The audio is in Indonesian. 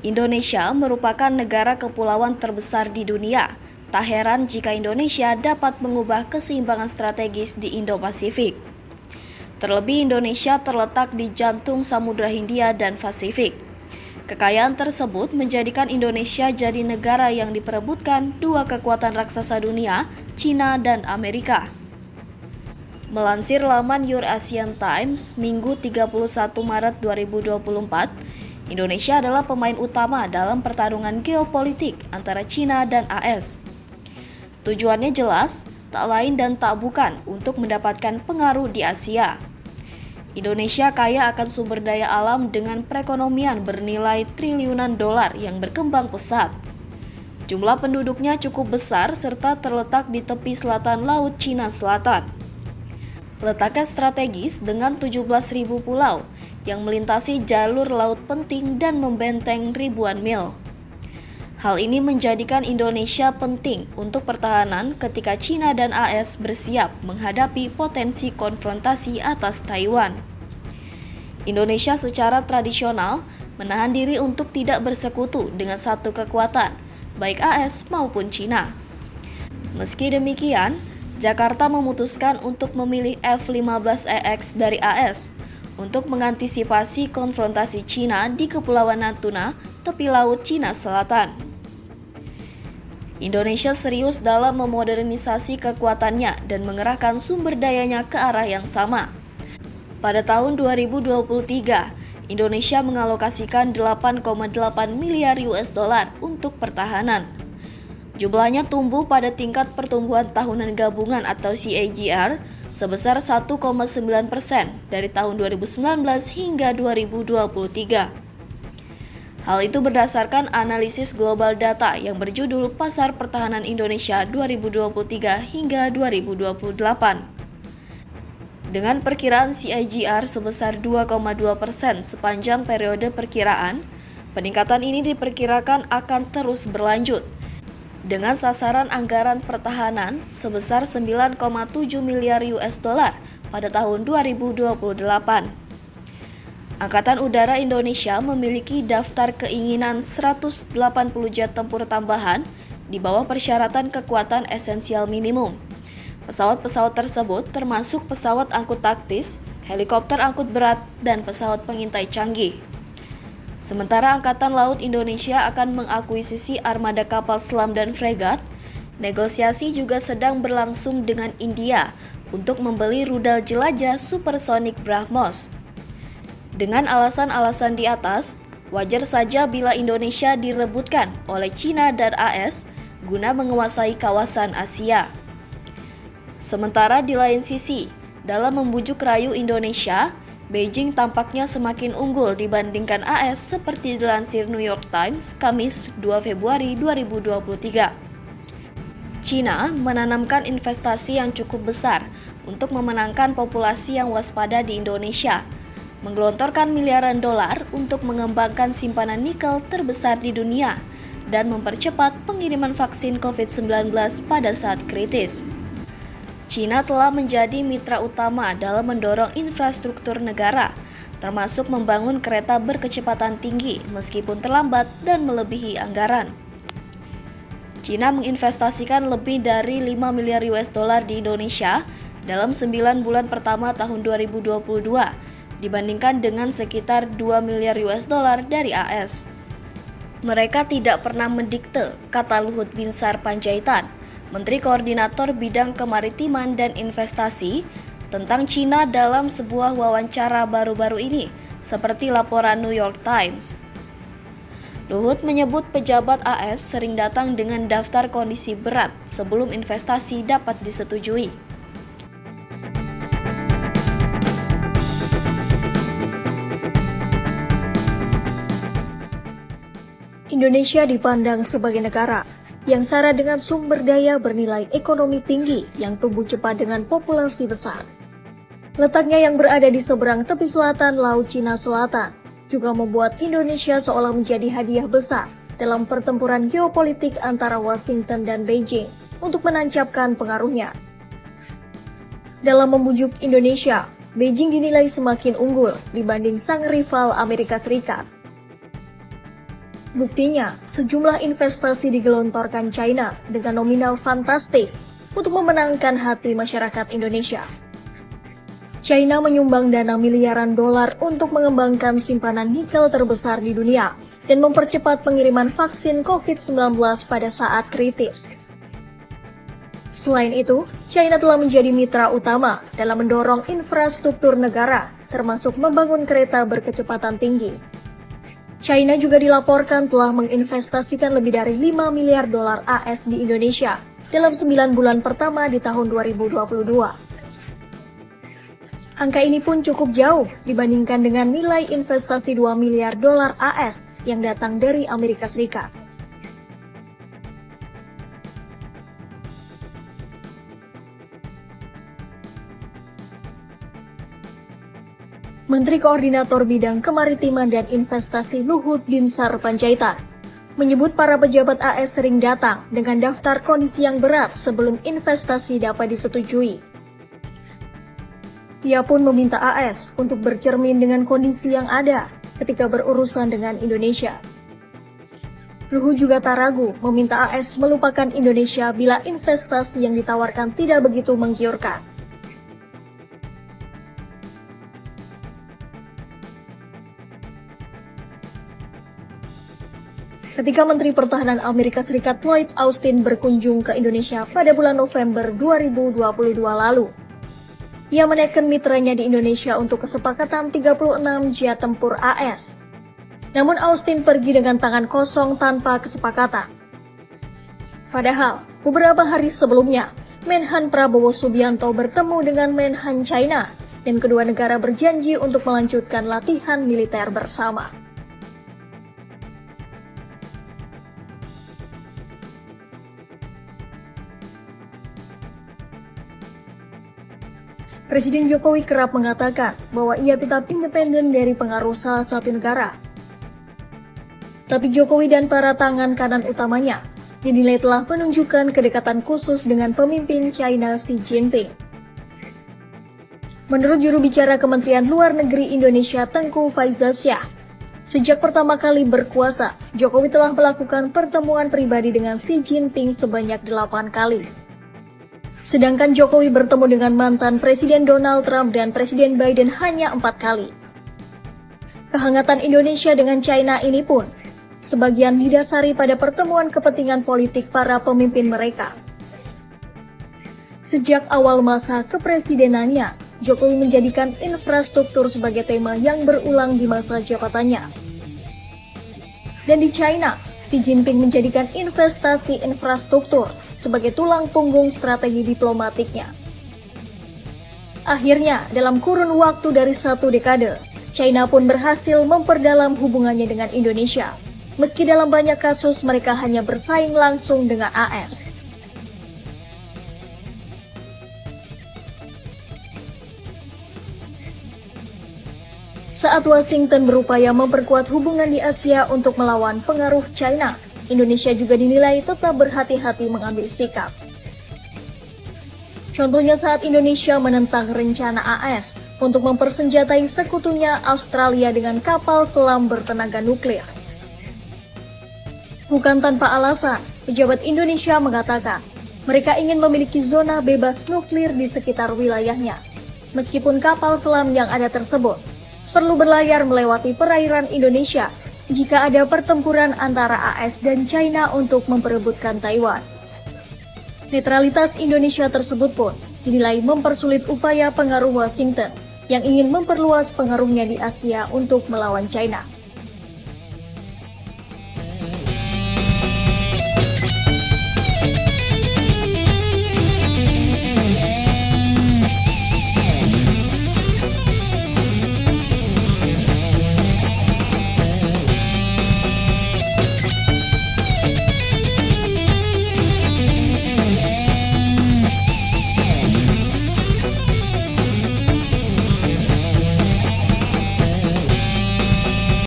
Indonesia merupakan negara kepulauan terbesar di dunia. Tak heran jika Indonesia dapat mengubah keseimbangan strategis di Indo-Pasifik. Terlebih Indonesia terletak di jantung Samudra Hindia dan Pasifik. Kekayaan tersebut menjadikan Indonesia jadi negara yang diperebutkan dua kekuatan raksasa dunia, China dan Amerika. Melansir laman Eurasian Times, Minggu 31 Maret 2024, Indonesia adalah pemain utama dalam pertarungan geopolitik antara China dan AS. Tujuannya jelas, tak lain dan tak bukan untuk mendapatkan pengaruh di Asia. Indonesia kaya akan sumber daya alam dengan perekonomian bernilai triliunan dolar yang berkembang pesat. Jumlah penduduknya cukup besar serta terletak di tepi selatan Laut Cina Selatan. Letaknya strategis dengan 17.000 pulau yang melintasi jalur laut penting dan membenteng ribuan mil. Hal ini menjadikan Indonesia penting untuk pertahanan ketika China dan AS bersiap menghadapi potensi konfrontasi atas Taiwan. Indonesia secara tradisional menahan diri untuk tidak bersekutu dengan satu kekuatan, baik AS maupun China. Meski demikian, Jakarta memutuskan untuk memilih F-15EX dari AS untuk mengantisipasi konfrontasi China di Kepulauan Natuna, tepi laut Cina Selatan. Indonesia serius dalam memodernisasi kekuatannya dan mengerahkan sumber dayanya ke arah yang sama. Pada tahun 2023, Indonesia mengalokasikan 8,8 miliar US dollar untuk pertahanan. Jumlahnya tumbuh pada tingkat pertumbuhan tahunan gabungan atau CAGR sebesar 1,9% dari tahun 2019 hingga 2023. Hal itu berdasarkan analisis global data yang berjudul Pasar Pertahanan Indonesia 2023 hingga 2028. Dengan perkiraan CAGR sebesar 2,2% sepanjang periode perkiraan, peningkatan ini diperkirakan akan terus berlanjut dengan sasaran anggaran pertahanan sebesar 9,7 miliar US dollar pada tahun 2028. Angkatan Udara Indonesia memiliki daftar keinginan 180 jet tempur tambahan di bawah persyaratan kekuatan esensial minimum. Pesawat-pesawat tersebut termasuk pesawat angkut taktis, helikopter angkut berat, dan pesawat pengintai canggih. Sementara Angkatan Laut Indonesia akan mengakuisisi armada kapal selam dan fregat, negosiasi juga sedang berlangsung dengan India untuk membeli rudal jelajah supersonik BrahMos. Dengan alasan-alasan di atas, wajar saja bila Indonesia direbutkan oleh China dan AS guna menguasai kawasan Asia. Sementara di lain sisi, dalam membujuk rayu Indonesia, Beijing tampaknya semakin unggul dibandingkan AS seperti dilansir New York Times, Kamis 2 Februari 2023. China menanamkan investasi yang cukup besar untuk memenangkan populasi yang waspada di Indonesia, menggelontorkan miliaran dolar untuk mengembangkan simpanan nikel terbesar di dunia, dan mempercepat pengiriman vaksin COVID-19 pada saat kritis. China telah menjadi mitra utama dalam mendorong infrastruktur negara, termasuk membangun kereta berkecepatan tinggi meskipun terlambat dan melebihi anggaran. China menginvestasikan lebih dari 5 miliar US dollar di Indonesia dalam 9 bulan pertama tahun 2022, dibandingkan dengan sekitar 2 miliar US dollar dari AS. Mereka tidak pernah mendikte, kata Luhut Binsar Panjaitan, Menteri Koordinator Bidang Kemaritiman dan Investasi, tentang China dalam sebuah wawancara baru-baru ini, seperti laporan New York Times. Luhut menyebut pejabat AS sering datang dengan daftar kondisi berat sebelum investasi dapat disetujui. Indonesia dipandang sebagai negara yang syarat dengan sumber daya bernilai ekonomi tinggi yang tumbuh cepat dengan populasi besar. Letaknya yang berada di seberang tepi selatan Laut Cina Selatan juga membuat Indonesia seolah menjadi hadiah besar dalam pertempuran geopolitik antara Washington dan Beijing untuk menancapkan pengaruhnya. Dalam membujuk Indonesia, Beijing dinilai semakin unggul dibanding sang rival Amerika Serikat. Buktinya, sejumlah investasi digelontorkan China dengan nominal fantastis untuk memenangkan hati masyarakat Indonesia. China menyumbang dana miliaran dolar untuk mengembangkan simpanan nikel terbesar di dunia dan mempercepat pengiriman vaksin COVID-19 pada saat kritis. Selain itu, China telah menjadi mitra utama dalam mendorong infrastruktur negara, termasuk membangun kereta berkecepatan tinggi. China juga dilaporkan telah menginvestasikan lebih dari 5 miliar dolar AS di Indonesia dalam 9 bulan pertama di tahun 2022. Angka ini pun cukup jauh dibandingkan dengan nilai investasi 2 miliar dolar AS yang datang dari Amerika Serikat. Menteri Koordinator Bidang Kemaritiman dan Investasi Luhut Binsar Panjaitan menyebut para pejabat AS sering datang dengan daftar kondisi yang berat sebelum investasi dapat disetujui. Ia pun meminta AS untuk bercermin dengan kondisi yang ada ketika berurusan dengan Indonesia. Luhut juga tak ragu meminta AS melupakan Indonesia bila investasi yang ditawarkan tidak begitu menggiurkan. Ketika Menteri Pertahanan Amerika Serikat Lloyd Austin berkunjung ke Indonesia pada bulan November 2022 lalu, ia menaikkan mitranya di Indonesia untuk kesepakatan 36 jet tempur AS. Namun Austin pergi dengan tangan kosong tanpa kesepakatan. Padahal, beberapa hari sebelumnya, Menhan Prabowo Subianto bertemu dengan Menhan China dan kedua negara berjanji untuk melanjutkan latihan militer bersama. Presiden Jokowi kerap mengatakan bahwa ia tetap independen dari pengaruh salah satu negara. Tapi Jokowi dan para tangan kanan utamanya dinilai telah menunjukkan kedekatan khusus dengan pemimpin China Xi Jinping. Menurut juru bicara Kementerian Luar Negeri Indonesia Tengku Faizasyah, sejak pertama kali berkuasa, Jokowi telah melakukan pertemuan pribadi dengan Xi Jinping sebanyak 8 kali. Sedangkan Jokowi bertemu dengan mantan Presiden Donald Trump dan Presiden Biden hanya 4 kali. Kehangatan Indonesia dengan China ini pun sebagian didasari pada pertemuan kepentingan politik para pemimpin mereka. Sejak awal masa kepresidenannya, Jokowi menjadikan infrastruktur sebagai tema yang berulang di masa jabatannya. Dan di China, Xi Jinping menjadikan investasi infrastruktur sebagai tulang punggung strategi diplomatiknya. Akhirnya, dalam kurun waktu dari 1 dekade, China pun berhasil memperdalam hubungannya dengan Indonesia, meski dalam banyak kasus mereka hanya bersaing langsung dengan AS. Saat Washington berupaya memperkuat hubungan di Asia untuk melawan pengaruh China, Indonesia juga dinilai tetap berhati-hati mengambil sikap. Contohnya saat Indonesia menentang rencana AS untuk mempersenjatai sekutunya Australia dengan kapal selam bertenaga nuklir. Bukan tanpa alasan, pejabat Indonesia mengatakan mereka ingin memiliki zona bebas nuklir di sekitar wilayahnya, meskipun kapal selam yang ada tersebut perlu berlayar melewati perairan Indonesia jika ada pertempuran antara AS dan China untuk memperebutkan Taiwan. Netralitas Indonesia tersebut pun dinilai mempersulit upaya pengaruh Washington yang ingin memperluas pengaruhnya di Asia untuk melawan China.